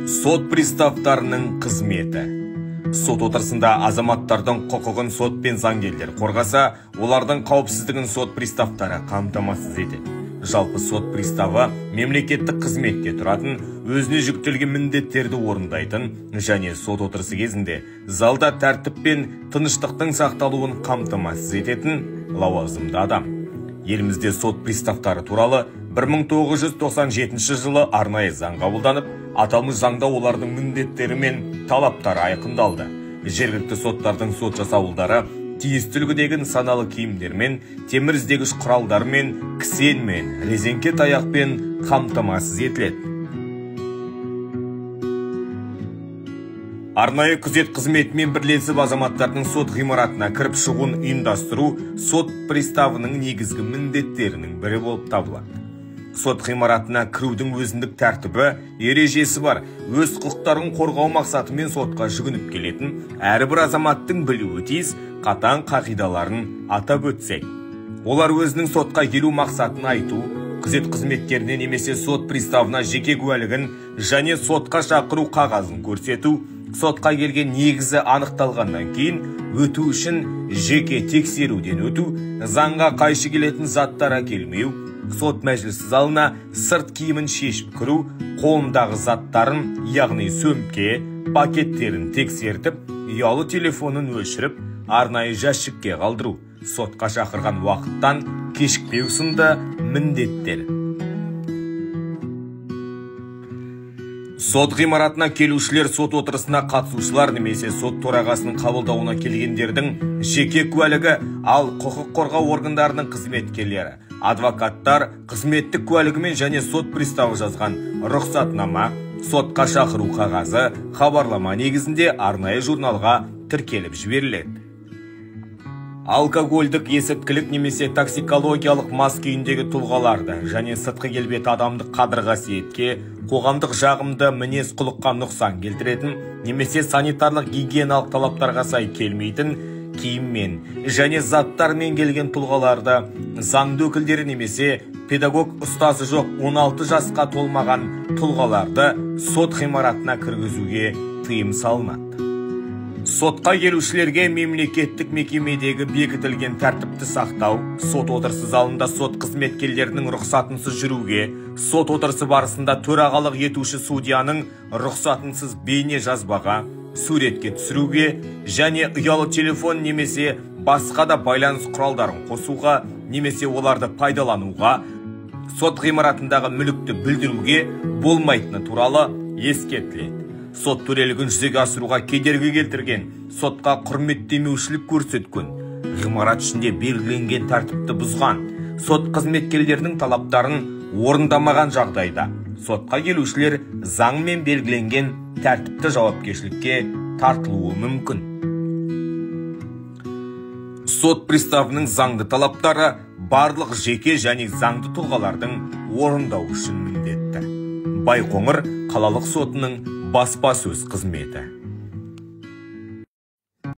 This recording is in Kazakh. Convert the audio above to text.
Сот приставтарының қызметі. Сот отырысында азаматтардың құқығын сот пен заңгерлер қорғаса, олардың қауіпсіздігін сот приставтары қамтамасыз етеді. Жалпы сот приставы мемлекеттік қызметте тұратын, өзіне жүктелген міндеттерді орындайтын және сот отырысы кезінде залда тәртіп пен тыныштықтың сақталуын қамтамасыз ететін лауазымды адам. Елімізде сот приставтары туралы 1997 жылы арнайы заң қабылданып, аталмыш заңда олардың міндеттері мен талаптары айқындалды. Жергілікті соттардың сот жасауылдары тиісті үлгідегі нысаналы киімдермен, темір іздегіш құралдармен, кісенмен, резеңке таяқпен қамтамасыз етіледі. Арнайы күзет қызметімен бірлесіп азаматтардың сот ғимаратына кіріп шығуын ұйымдастыру сот приставының негізгі міндеттерінің бірі болып табылады. Сот ғимаратына кірудің өзіндік тәртібі, ережесі бар. Өз құқықтарын қорғау мақсатымен сотқа жүгініп келетін әрбір азаматтың білуі тиіс қатаң қағидаларын атап өтсек. Олар өзінің сотқа келу мақсатын айту, күзет қызметтеріне немесе сот приставына жеке куәлігін және сотқа шақыру қағазын көрсету, сотқа келген негізі анықталғаннан кейін өту үшін жеке тексеруден өту, заңға қайшы келетін заттар әкелмеу, сот мәжілісі залына сырт киімін шешіп кіру, қолындағы заттарын, яғни сөмке, пакеттерін тексертіп, ұялы телефонын өшіріп, арнайы жәшікке қалдыру, сотқа шақырған уақыттан кешікпеу сынды міндеттер. Сот ғимаратына келушілер сот отырысына қатысушылар немесе сот төрағасының қабылдауына келгендердің жеке куәлігі, ал құқық қорғау органдарының қызметкерлері, адвокаттар қызметтік куәлігімен және сот приставы жазған рұқсатнама, сотқа шақыру қағазы, хабарлама негізінде арнайы журналға тіркеліп жіберіледі. Алкогольдік есірткілік немесе токсикологиялық мас күйіндегі тұлғаларды және сыртқы келбеті адамдық қадір-қасиетке, қоғамдық жағымды мінез құлыққа нұқсан келтіретін немесе санитарлық гигиеналық талаптарға сай келмейтін киіммен және заттармен келген тұлғаларды, заңды өкілдері немесе педагог ұстазы жоқ 16 жасқа толмаған тұлғаларды сот ғимаратына кіргізуге тыйым салынады. Сотқа келушілерге мемлекеттік мекемедегі бекітілген тәртіпті сақтау, сот отырысы залында сот қызметкерлерінің рұқсатынсыз жүруге, сот отырысы барысында төрағалық етуші судьяның рұқсатынсыз бейне жазбаға, суретке түсіруге және ұялы телефон немесе басқа да байланыс құралдарын қосуға немесе оларды пайдалануға, сот ғимаратындағы мүлікті білдіруге болмайтыны туралы ескертіледі. Сот төрелігін жүзеге асыруға кедергі келтірген, сотқа құрметтемеушілік көрсеткен, ғимарат ішінде белгіленген тәртіпті бұзған, сот қызметкерлерінің талаптарын орындамаған жағдайда, сотқа келушілер заңмен белгіленген тәртіпті жауапкершілікке тартылуы мүмкін. Сот приставының заңды талаптары барлық жеке және заңды тұлғалардың орындау үшін міндетті. Байқоңыр қалалық сотының баспасөз қызметі.